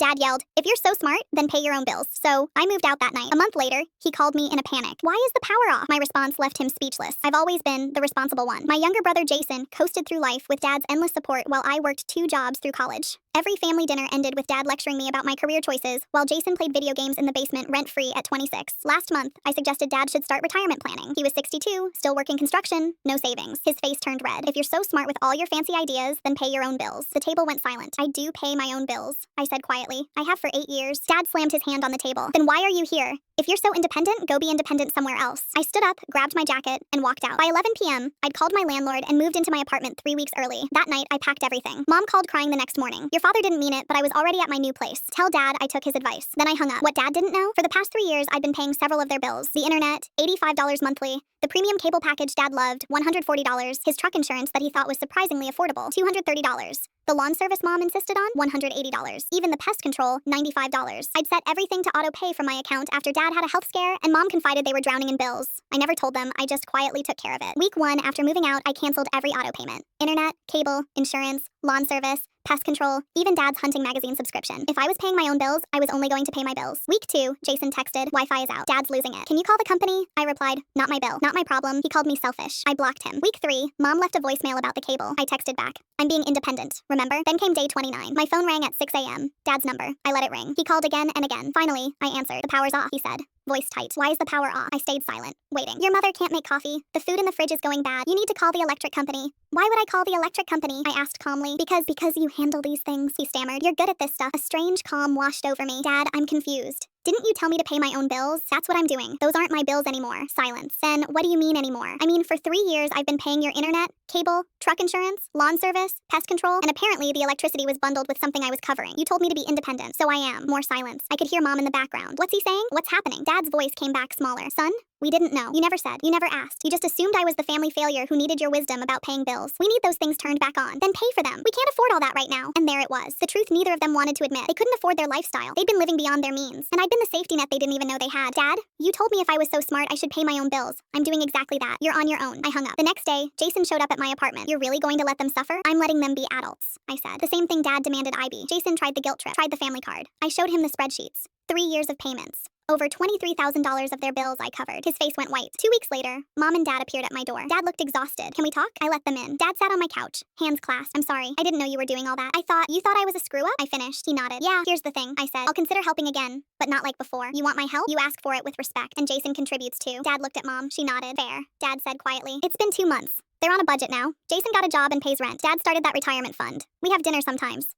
Dad yelled, "If you're so smart, then pay your own bills." So I moved out that night. A month later, he called me in a panic. "Why is the power off?" My response left him speechless. I've always been the responsible one. My younger brother Jason coasted through life with Dad's endless support while I worked 2 jobs through college. Every family dinner ended with Dad lecturing me about my career choices, while Jason played video games in the basement rent-free at 26. Last month, I suggested Dad should start retirement planning. He was 62, still working construction, no savings. His face turned red. "If you're so smart with all your fancy ideas, then pay your own bills." The table went silent. "I do pay my own bills," I said quietly. "I have for 8 years. Dad slammed his hand on the table. "Then why are you here? If you're so independent, go be independent somewhere else." I stood up, grabbed my jacket, and walked out. By 11 p.m., I'd called my landlord and moved into my apartment 3 weeks early. That night, I packed everything. Mom called crying the next morning. "Your father didn't mean it, but I was already at my new place. Tell Dad I took his advice." Then I hung up. What Dad didn't know? For the past 3 years, I'd been paying several of their bills. The internet, $85 monthly. The premium cable package Dad loved, $140. His truck insurance that he thought was surprisingly affordable, $230. The lawn service Mom insisted on, $180. Even the pest control, $95. I'd set everything to auto-pay from my account after Dad had a health scare, and Mom confided they were drowning in bills. I never told them, I just quietly took care of it. Week 1, after moving out, I canceled every auto payment. Internet, cable, insurance, lawn service, pest control, even Dad's hunting magazine subscription. If I was paying my own bills, I was only going to pay my bills. Week 2, Jason texted, "Wi-Fi is out. Dad's losing it. Can you call the company?" I replied, "Not my bill. Not my problem." He called me selfish. I blocked him. Week 3, Mom left a voicemail about the cable. I texted back, "I'm being independent, remember?" Then came day 29. My phone rang at 6 a.m. Dad's number. I let it ring. He called again and again. Finally, I answered. "The power's off," he said. Voice tight. "Why is the power off?" I stayed silent, waiting. "Your mother can't make coffee. The food in the fridge is going bad. You need to call the electric company." "Why would I call the electric company?" I asked calmly. Because you handle these things," he stammered. "You're good at this stuff." A strange calm washed over me. "Dad, I'm confused. Didn't you tell me to pay my own bills?" "That's what I'm doing. Those aren't my bills anymore." Silence. "Then what do you mean anymore?" "I mean, for 3 years I've been paying your internet, cable, truck insurance, lawn service, pest control, and apparently the electricity was bundled with something I was covering. You told me to be independent, so I am." More silence. I could hear Mom in the background. "What's he saying? What's happening?" Dad's voice came back smaller. "Son, we didn't know. You never said. You never asked. You just assumed I was the family failure who needed your wisdom about paying bills. We need those things turned back on. Then pay for them. We can't afford all that right now." And there it was. The truth neither of them wanted to admit. They couldn't afford their lifestyle. They'd been living beyond their means. And I'd been the safety net they didn't even know they had. "Dad, you told me if I was so smart I should pay my own bills. I'm doing exactly that. You're on your own." I hung up. The next day, Jason showed up at my apartment. "You're really going to let them suffer?" "I'm letting them be adults," I said. The same thing Dad demanded I be. Jason tried the guilt trip, tried the family card. I showed him the spreadsheets. 3 years of payments. Over $23,000 of their bills I covered. His face went white. 2 weeks later, Mom and Dad appeared at my door. Dad looked exhausted. "Can we talk?" I let them in. Dad sat on my couch, hands clasped. "I'm sorry. I didn't know you were doing all that. You thought I was a screw-up?" I finished. He nodded. "Yeah, here's the thing," I said. "I'll consider helping again, but not like before. You want my help? You ask for it with respect. And Jason contributes too." Dad looked at Mom. She nodded. "Fair." Dad said quietly. "It's been 2 months. They're on a budget now. Jason got a job and pays rent. Dad started that retirement fund. We have dinner sometimes.